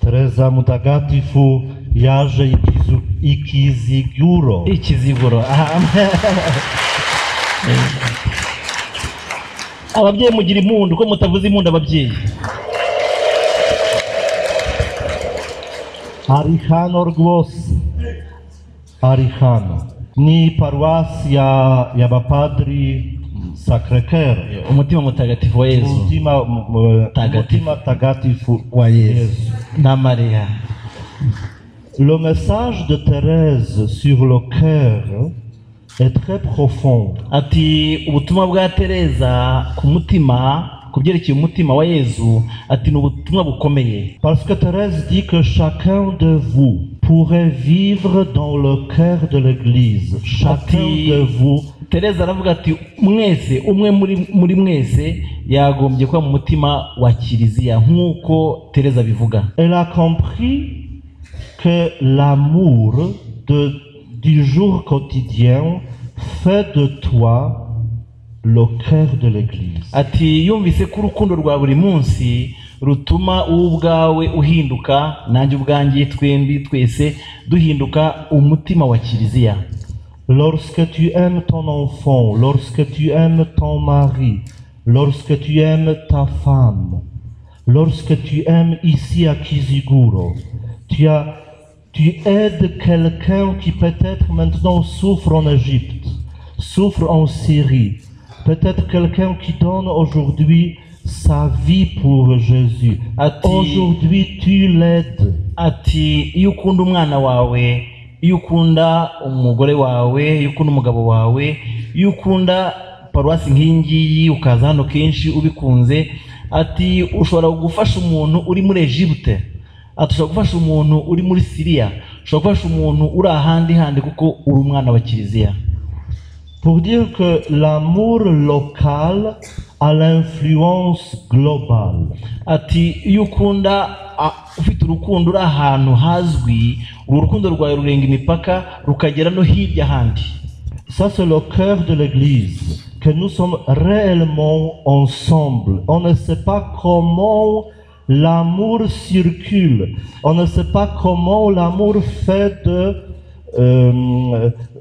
Teresa mutagatifu yaje ikiziguro. Ikiziguro. Ababyeyi mugira impundu ko mutavuze impundu ababyeyi. Ari hano rwose. Ari hano. Ni paruwasi y'abapadiri Sacré-Cœur, umutima mutagatifu wa Yezu. Umutima mutagatifu wa Yezu na Maria. Le message de Thérèse sur le cœur est très profond. Ati ubutumwa bwa Teresa ku mutima, kubyerekeye umutima wa Yezu, ati n'ubutumwa bukomeye. Parce que Thérèse dit que chacun de vous pourrait vivre dans le cœur de l'Église. Chacun de vous. Teresa aravuga ati mwese, umwe muri mwese yagombye kuba mu mutima wa Kiliziya nk'uko Teresa bivuga. Elle a compris que l'amour du jour quotidien fait de toi le cœur de l'Église. Ati yumvise ko urukundo rwa buri munsi rutuma ubwawe uhinduka, nanjye ubwanjye, twembi twese duhinduka umutima wa Kiliziya. Lorsque tu aimes ton enfant, lorsque tu aimes ton mari, lorsque tu aimes ta femme, lorsque tu aimes ici à Kiziguro, tu aides quelqu'un qui peut-être maintenant souffre en Égypte, souffre en Syrie, peut-être quelqu'un qui donne aujourd'hui sa vie pour Jésus. Aujourd'hui tu l'aides. Ati iyo ukunda umwana wawe, iyo ukunda umugore wawe, iyo ukunda umugabo wawe, iyo ukunda paruwasi nk'ingiyi ukaza hano kenshi ubikunze, ati ushobora gufasha umuntu uri muri Egypte, ati ushobora gufasha umuntu uri muri Syria, ushobora gufasha umuntu uri ahandi handi kuko uri umwana wa Kiliziya. Pour dire que l'amour local a l'influence globale. Ati iyo ukunda ufite urukundo uri ahantu hazwi, uru rukundo rwawe rurenga imipaka rukagera no hirya handi. Ça c'est le cœur de l'Église, que nous sommes réellement ensemble. On ne sait pas comment l'amour circule, on ne sait pas comment l'amour fait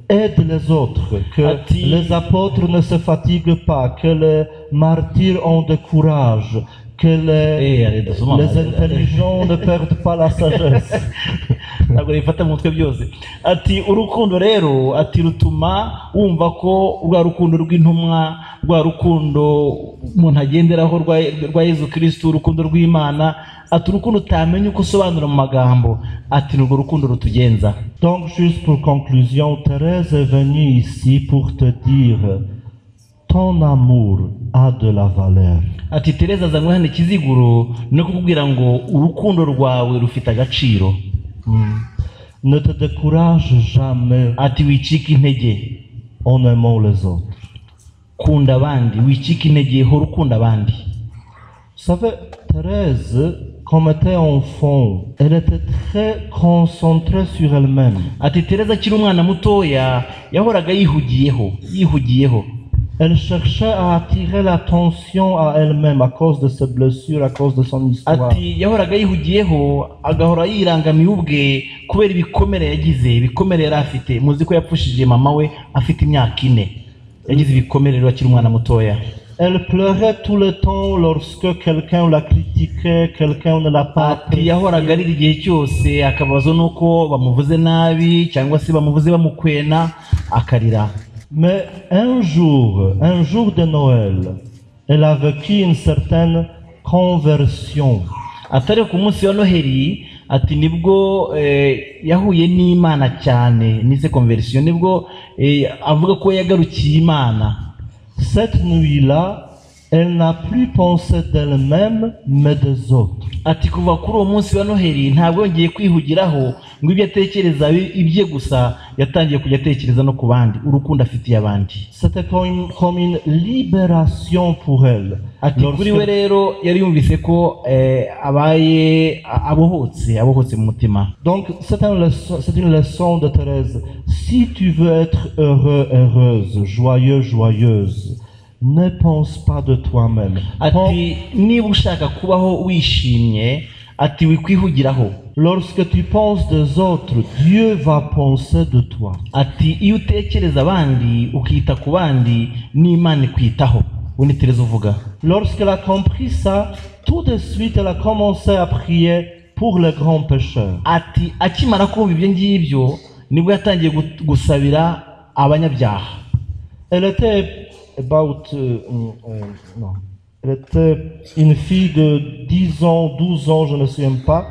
aide les autres, que les apôtres ne se fatiguent pas, que les martyrs ont de courage, que les intelligents ne perdent pas la sagesse. Ntabwo rifata mu mutwe byose. Ati urukundo rero, ati rutuma wumva ko rwa rukundo rw'intumwa, rwa rukundo umuntu agenderaho rwa Yezu Kristo, urukundo rw'Imana, ati urukundo utamenya uko usobanura mu magambo, ati urwo rukundo rutugenza. Donc juste pour conclusion, Thérèse est venue ici pour te dire ton amour a de la valeur. Ati Teresa azanywe hano Kiziguro no kukubwira ngo urukundo rwawe rufite agaciro. Ne te décourage jamais. Ati wicika intege en aimant les autres. Kunda abandi, wicika intege, hora ukunda abandi. Vous savez, Thérèse, comme était enfant, elle était très concentrée sur elle-même. Ati Teresa akiri umwana mutoya yahoraga yihugiyeho. Elle cherchait à attirer l'attention à elle-même à cause de ses blessures, à cause de son histoire. Ati yahoraga yihugiyeho agahora yirangamiye ubwe kubera ibikomere yagize, ibikomere yari afite. Muzi ko yapfushije mama we afite imyaka 4. Yagize ibikomere rero akiri umwana mutoya. Elle pleurait tout le temps lorsque quelqu'un la critiquait, quelqu'un ne l'a pas apprécié. Yahoraga arira igihe cyose, akabazo nuko bamuvuze nabi cyangwa se bamuvuze bamukwena, akarira. Mais un jour de Noël, elle a vécu une certaine conversion. Atari ku munsi wa Noheli, ati nibwo yahuye n'Imana cyane, nise conversion, nibwo avuga ko yagarukiye Imana. Cette nuit-là, elle n'a plus pensé d'elle-même, mais des autres. Ati kuva kuri uwo munsi wa Noheli ntabwo yongeye kwihugiraho ngo ibyo atekereza ibye gusa, yatangiye kujya atekereza no ku bandi, urukundo afitiye abandi. C'était comme une libération pour elle. Ati kuri we rero yari yumvise ko abaye abohotse mu mutima. Donc c'est une leçon de Thérèse. Si tu veux être heureux, heureuse, joyeux, joyeuse, ne pense pas de toi-même. Ati niba ushaka kubaho wishimye, ati wikwihugiraho. Lorsque tu penses des autres, Dieu va penser de toi. Ati iyo utekereza abandi ukita ku bandi n'Imana ikwitaho. Ubu ni Tereza uvuga. Lorsqu'elle a compris ça, tout de suite elle a commencé à prier pour les grands pécheurs. Ati akimara kumva ibyo ngibyo nibwo yatangiye gusabira abanyabyaha. Elle était non. Elle était une fille de 10 ans, 12 ans, je ne me souviens pas.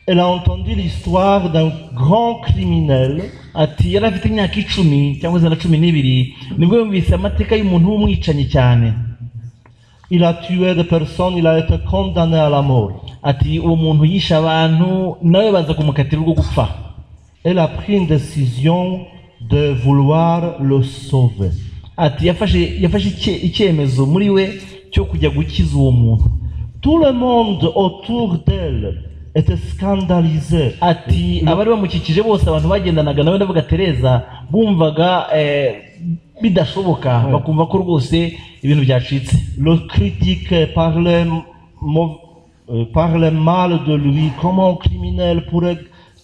Elle a entendu l'histoire d'un grand criminel. Ati yari afite imyaka 10 cyangwa se na 12 nibwo yumvise amateka y'umuntu w'umwicanyi cyane. Il a tué des personnes, il a été condamné à la mort. Ati uwo muntu yishe abantu nawe baza kumukatira urwo gupfa. Elle a pris une décision de vouloir le sauver. Ati yafashe icyemezo muri we cyo kujya gukiza uwo muntu. Tout le monde autour d'elle était scandalisé. Ati abari bamukikije bose abantu bagendanaga nawe ndavuga Tereza bumvaga bidashoboka bakumva ko rwose ibintu byacitse. Le critique parlait mal de lui, comment un criminel pourrait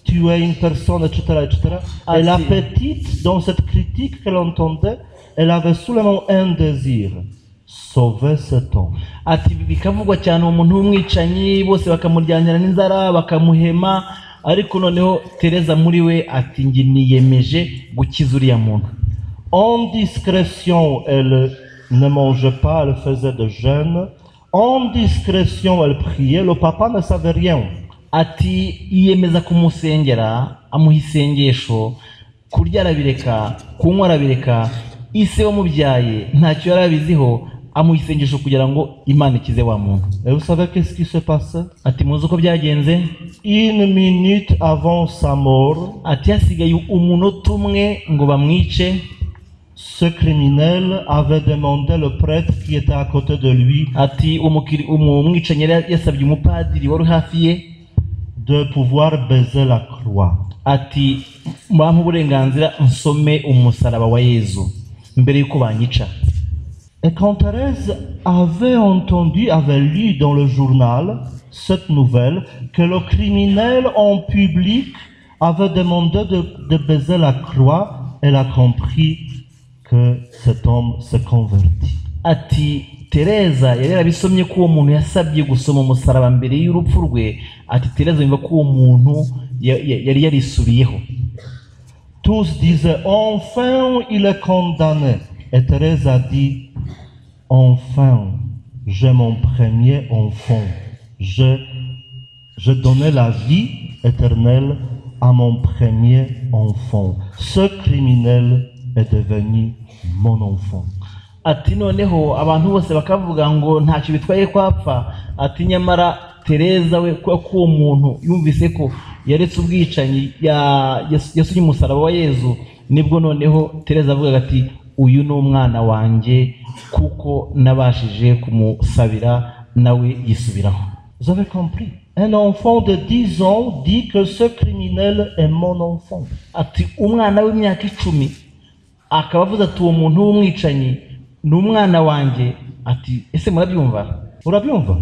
tuer une personne, etc., etc. Et la petite, dans cette critique qu'elle entendait, elle avait seulement un désir: sauver cet homme. Ati bikavugwa cyane umuntu w'umwicanyi bose bakamuryanira n'inzara bakamuhema, ariko noneho Tereza muri we ati ngi niyemeje gukiza uriya muntu. En discrétion, elle ne mangeait pas, elle faisait de jeûne. En discrétion, elle priait. Le papa ne savait rien. Ati yiyemeza kumusengera, amuha isengesho, kurya arabireka, kunywa arabireka. Ise wamubyaye ntacyo yarabiziho, amuha isengesho kugira ngo Imana ikize wa muntu. Et vous savez qu'est-ce qui se passait? Ati muzi uko byagenze? 1 minute avant sa mort, ati hasigaye umunota umwe ngo bamwice. Ce criminel avait demandé le prêtre qui était à côté de lui ati umwicanyi yasabye umupadiri wari hafi ye de pouvoir baiser la croix. Ati mbamu uburenganzira nsome umusaraba wa Yezu mbere yuko banyica. Et quand Thérèse avait entendu, avait lu dans le journal cette nouvelle que le criminel en public avait demandé de baiser la croix, elle a compris que cet homme se convertit. Ati Tereza yari yarabisomye ko uwo muntu yasabye gusoma umusaraba mbere y'urupfu rwe. Ati Tereza yumva ko uwo muntu yari yarisubiyeho. Tous disaient enfin il est condamné. Et Thérèse a dit enfin j'ai mon premier enfant. Je donnais la vie éternelle à mon premier enfant. Ce criminel est devenu mon enfant. Ati noneho abantu bose bakavuga ngo ntacyo bitwaye kwapfa. Ati nyamara Tereza we ko uwo muntu yumvise ko yaretse ubwicanyi yasubye umusaraba wa Yezu, nibwo noneho Tereza avuga ati uyu ni umwana wanjye kuko nabashije kumusabira nawe yisubiraho. Vous avez compris? Un enfant de 10 ans dit que ce criminel est mon enfant. Ati umwana w'imyaka 10 akaba avuze ati uwo muntu w'umwicanyi ni umwana wanjye. Ati ese murabyumva? Murabyumva?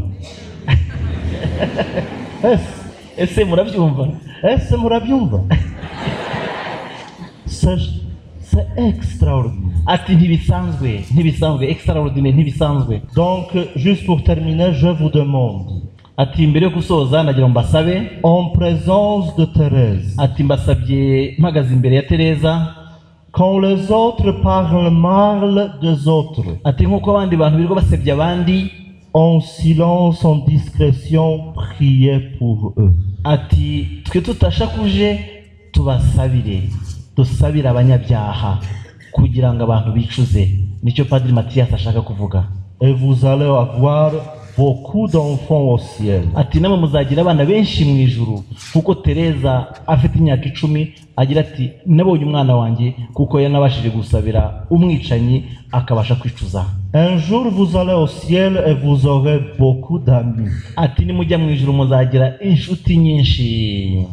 Ese murabyumva? Ese murabyumva? C'est extraordinaire. Ati ntibisanzwe extraordinaire ntibisanzwe. Donc juste pour terminer, je vous demande, ati mbere yo gusoza nagira mbasabe en présence de Thérèse, ati mbasabye mpagaze imbere ya Tereza, quand les autres parlent mal des autres, ati nkuko abandi bantu birirwa basebya abandi, en silence, en discrétion, priez pour eux. Ati twe tutashakuje tubasabire, dusabira abanyabyaha kugira ngo abantu bicuze. Nicyo Padiri Mathias ashaka kuvuga. Et vous allez avoir beaucoup d'enfants au ciel. Ati namwe muzagira abana benshi mu ijuru kuko Tereza afite imyaka 10 agira ati nabonye umwana wanjye kuko yanabashije gusabira umwicanyi akabasha kwicuza. Un jour vous allez au ciel et vous aurez beaucoup d'amis. Ati nimujya mu ijuru muzagira inshuti nyinshi.